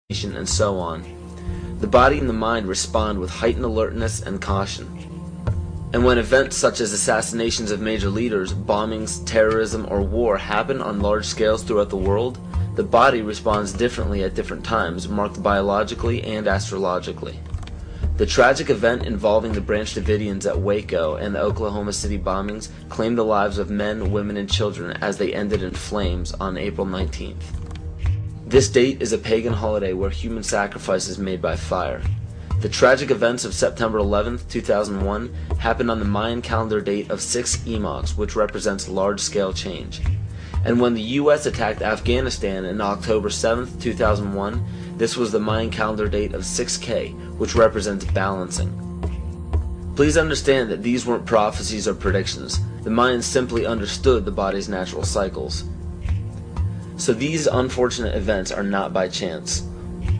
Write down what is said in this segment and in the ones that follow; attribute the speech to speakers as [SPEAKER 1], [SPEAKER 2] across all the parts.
[SPEAKER 1] and so on. The body and the mind respond with heightened alertness and caution. And when events such as assassinations of major leaders, bombings, terrorism, or war happen on large scales throughout the world, the body responds differently at different times, marked biologically and astrologically. The tragic event involving the Branch Davidians at Waco and the Oklahoma City bombings claimed the lives of men, women, and children as they ended in flames on April 19th. This date is a pagan holiday where human sacrifice is made by fire. The tragic events of September 11th, 2001 happened on the Mayan calendar date of 6 epochs, which represents large-scale change. And when the U.S. attacked Afghanistan on October 7th, 2001, this was the Mayan calendar date of 6K, which represents balancing. Please understand that these weren't prophecies or predictions. The Mayans simply understood the body's natural cycles. So these unfortunate events are not by chance.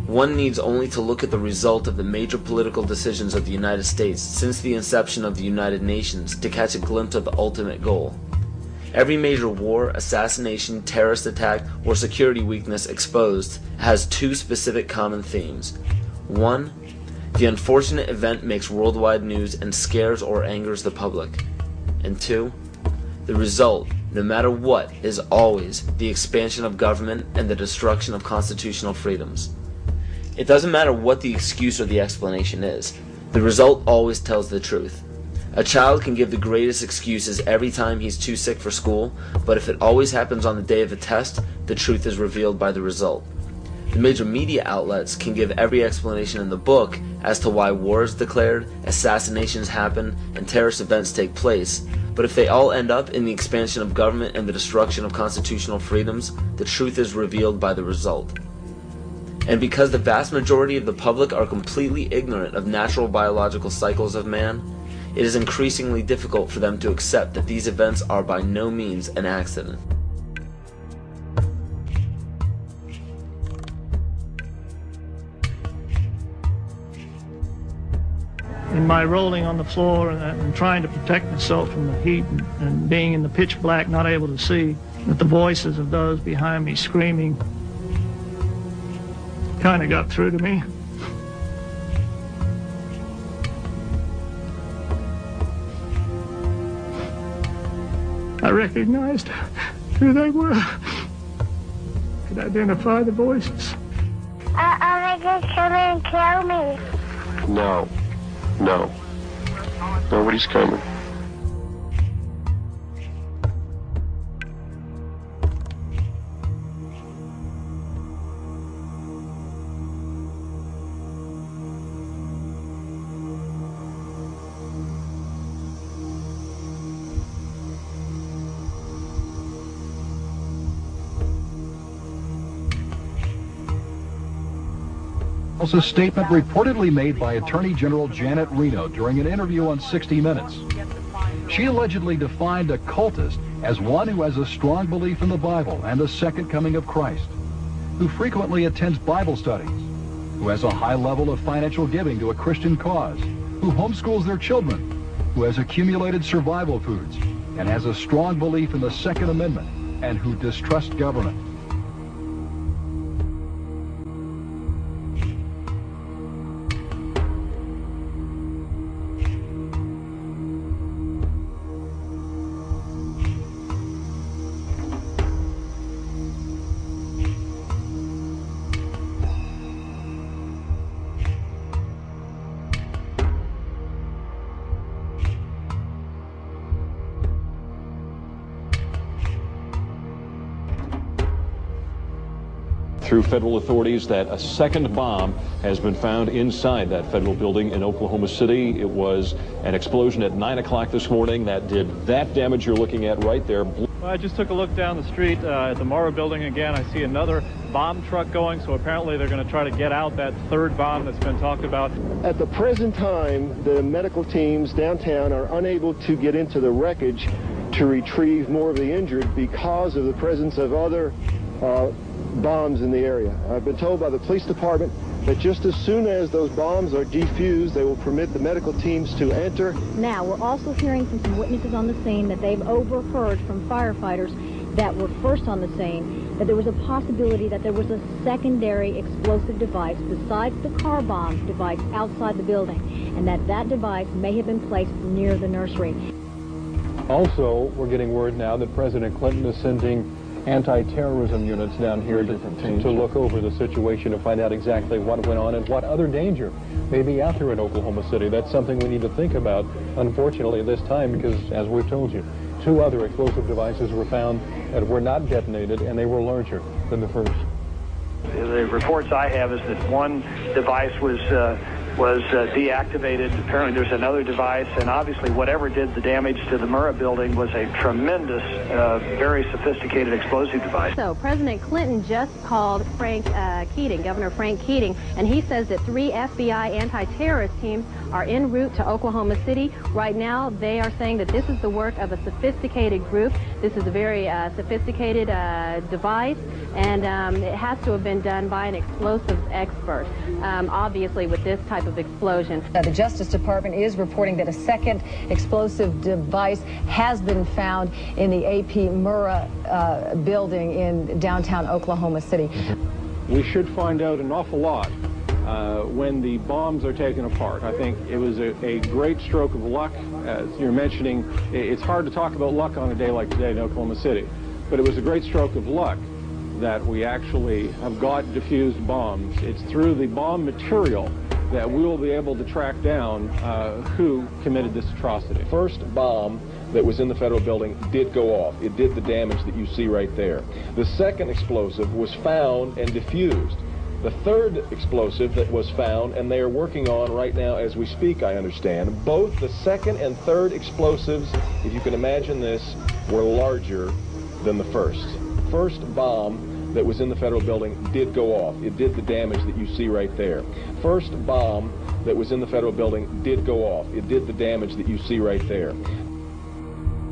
[SPEAKER 1] One needs only to look at the result of the major political decisions of the United States since the inception of the United Nations to catch a glimpse of the ultimate goal. Every major war, assassination, terrorist attack, or security weakness exposed has two specific common themes. 1. The unfortunate event makes worldwide news and scares or angers the public. And 2. The result, no matter what, is always the expansion of government and the destruction of constitutional freedoms. It doesn't matter what the excuse or the explanation is. The result always tells the truth. A child can give the greatest excuses every time he's too sick for school, but if it always happens on the day of a test, the truth is revealed by the result. The major media outlets can give every explanation in the book as to why war is declared, assassinations happen, and terrorist events take place, but if they all end up in the expansion of government and the destruction of constitutional freedoms, the truth is revealed by the result. And because the vast majority of the public are completely ignorant of natural biological cycles of man, it is increasingly difficult for them to accept that these events are by no means an accident.
[SPEAKER 2] In my rolling on the floor and trying to protect myself from the heat and being in the pitch black, not able to see, that the voices of those behind me screaming kind of got through to me. I recognized who they were. Could identify the voices.
[SPEAKER 3] Are they just coming and kill me?
[SPEAKER 4] No. No. Nobody's coming.
[SPEAKER 5] A statement reportedly made by Attorney General Janet Reno during an interview on 60 Minutes. She allegedly defined a cultist as one who has a strong belief in the Bible and the second coming of Christ, who frequently attends Bible studies, who has a high level of financial giving to a Christian cause, who homeschools their children, who has accumulated survival foods, and has a strong belief in the Second Amendment, and who distrusts government.
[SPEAKER 6] Through federal authorities that a second bomb has been found inside that federal building in Oklahoma City. It was an explosion at 9 o'clock this morning that did that damage you're looking at right there.
[SPEAKER 7] I just took a look down the street at the Morrow building again. I see another bomb truck going, so apparently they're going to try to get out that third bomb that's been talked about.
[SPEAKER 8] At the present time, the medical teams downtown are unable to get into the wreckage to retrieve more of the injured because of the presence of other bombs in the area. I've been told by the police department that just as soon as those bombs are defused, they will permit the medical teams to enter.
[SPEAKER 9] Now, we're also hearing from some witnesses on the scene that they've overheard from firefighters that were first on the scene that there was a possibility that there was a secondary explosive device besides the car bomb device outside the building, and that that device may have been placed near the nursery.
[SPEAKER 10] Also, we're getting word now that President Clinton is sending anti-terrorism units down here to look over the situation and find out exactly what went on and what other danger may be out there in Oklahoma City. That's something we need to think about, unfortunately, this time, because, as we've told you, 2 other explosive devices were found that were not detonated, and they were larger than the first.
[SPEAKER 11] The reports I have is that one device was deactivated. Apparently there's another device, and obviously whatever did the damage to the Murrah building was a tremendous, very sophisticated explosive device.
[SPEAKER 9] So President Clinton just called Governor Frank Keating, and he says that 3 FBI anti-terrorist teams are en route to Oklahoma City. Right now, they are saying that this is the work of a sophisticated group. This is a very sophisticated device, and it has to have been done by an explosives expert, obviously with this type of explosion.
[SPEAKER 12] The Justice Department is reporting that a second explosive device has been found in the AP Murrah building in downtown Oklahoma City.
[SPEAKER 10] We should find out an awful lot when the bombs are taken apart. I think it was a great stroke of luck. As you're mentioning, it's hard to talk about luck on a day like today in Oklahoma City, but it was a great stroke of luck that we actually have got diffused bombs. It's through the bomb material that we will be able to track down who committed this atrocity.
[SPEAKER 6] First bomb that was in the federal building did go off. It did the damage that you see right there. The second explosive was found and diffused. The third explosive that was found, and they are working on right now as we speak, I understand, both the second and third explosives, if you can imagine this, were larger than the first. First bomb that was in the federal building did go off. It did the damage that you see right there. First bomb that was in the federal building did go off. It did the damage that you see right there.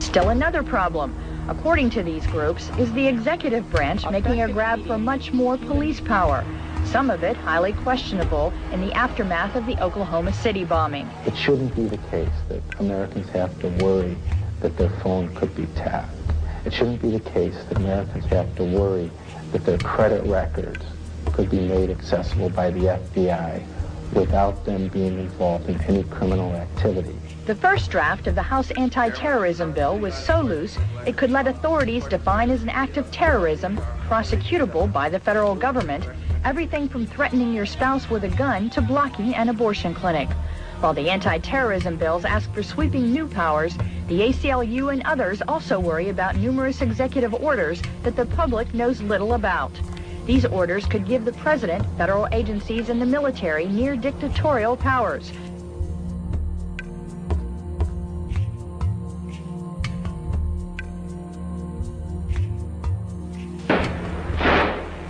[SPEAKER 13] Still another problem, according to these groups, is the executive branch making a grab for much more police power, some of it highly questionable in the aftermath of the Oklahoma City bombing.
[SPEAKER 14] It shouldn't be the case that Americans have to worry that their phone could be tapped. It shouldn't be the case that Americans have to worry that their credit records could be made accessible by the FBI without them being involved in any criminal activity.
[SPEAKER 13] The first draft of the House anti-terrorism bill was so loose it could let authorities define as an act of terrorism prosecutable by the federal government everything from threatening your spouse with a gun to blocking an abortion clinic. While the anti-terrorism bills ask for sweeping new powers, the ACLU and others also worry about numerous executive orders that the public knows little about. These orders could give the president, federal agencies, and the military near dictatorial powers.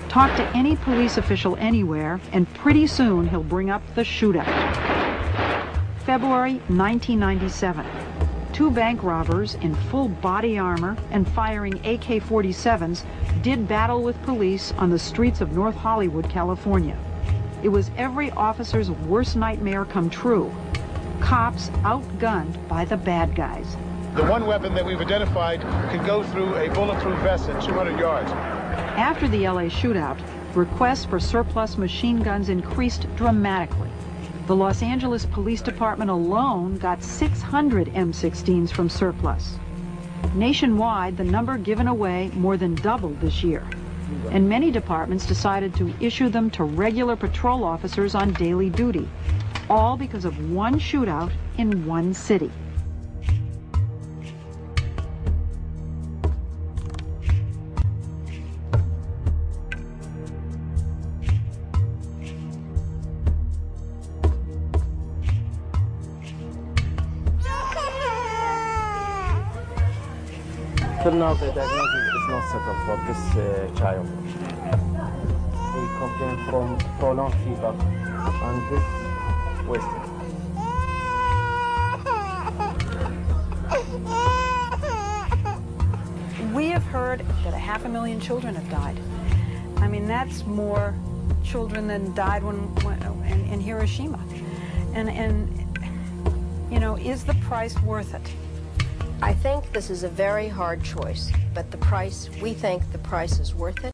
[SPEAKER 15] Talk to any police official anywhere, and pretty soon he'll bring up the shootout. February 1997. 2 bank robbers in full body armor and firing AK-47s did battle with police on the streets of North Hollywood, California. It was every officer's worst nightmare come true. Cops outgunned by the bad guys.
[SPEAKER 16] The one weapon that we've identified can go through a bulletproof vest at 200 yards.
[SPEAKER 15] After the LA shootout, requests for surplus machine guns increased dramatically. The Los Angeles Police Department alone got 600 M16s from surplus. Nationwide, the number given away more than doubled this year. And many departments decided to issue them to regular patrol officers on daily duty, all because of one shootout in one city.
[SPEAKER 17] Till now, the diagnosis is not settled for this child. He complained from prolonged fever and this wasting.
[SPEAKER 15] We have heard that 500,000 children have died. I mean, that's more children than died in Hiroshima. And you know, is the price worth it?
[SPEAKER 18] I think this is a very hard choice, but we think the price is worth it.